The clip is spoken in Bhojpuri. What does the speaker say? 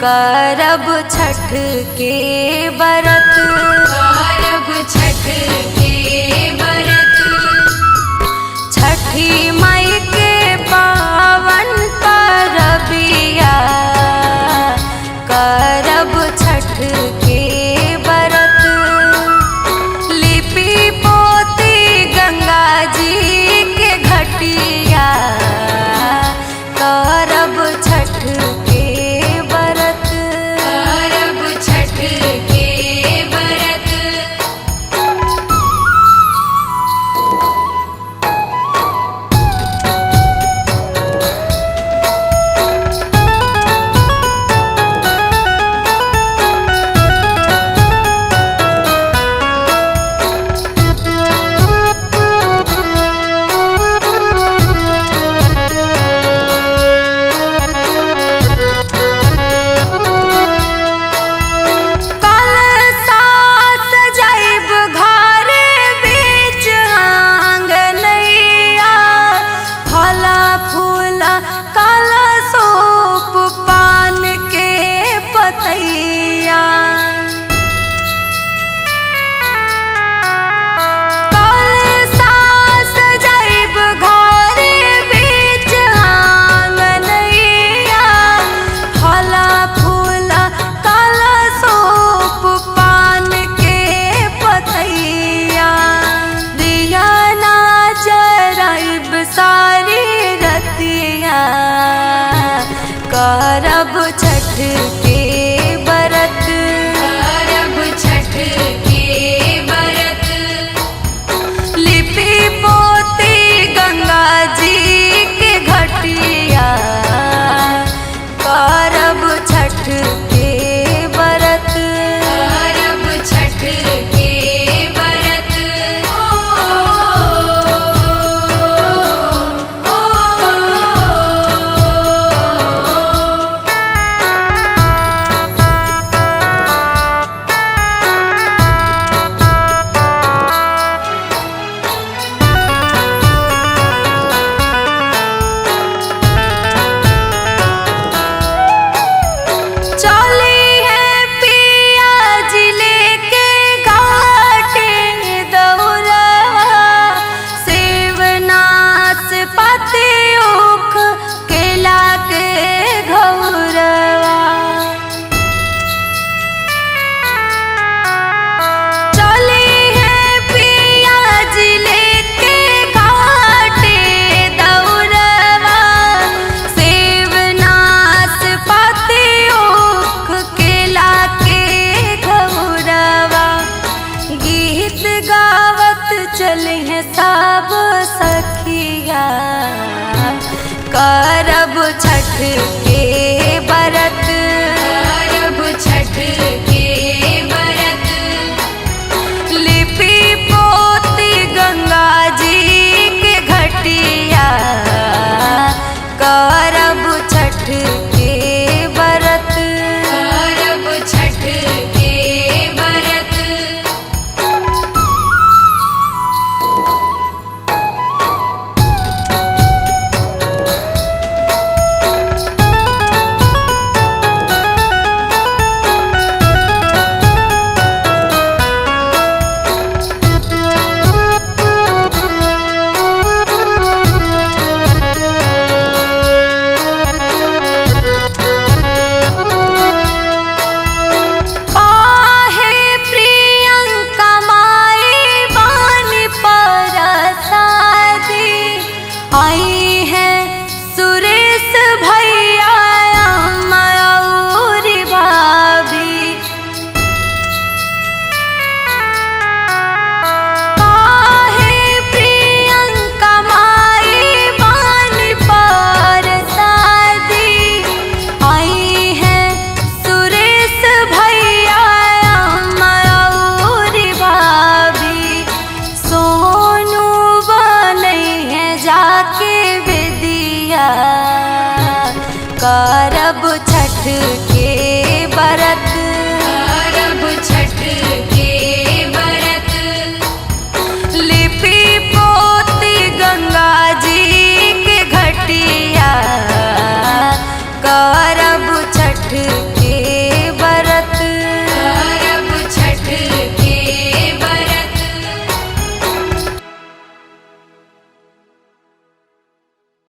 करब छठ के व्रत, करब छठ के व्रत। छठी माई के पावन परबिया, करब छठ के व्रत। लिपि पोती गंगा जी के घटिया, करब छठ के व्रत, करब छठ के व्रत। करब छठ के व्रत, करब छठ के व्रत। लिपि पोती गंगा जी के घटिया, करब छठ के व्रत, करब छठ के व्रत। चले हैं सब सखिया, करब छठ के व्रत, करब छठ के व्रत। लिपि पोती गंगा जी के घटिया, करब छठ के व्रत, करब छठ के व्रत। आई है सुरेश भैया मयूरी भाभी, काहे प्रियंका माई बानी पर शादी। आई है सुरेश भैया मयूरी भाभी, सोनू बने हैं जाके विदिया, करब छठ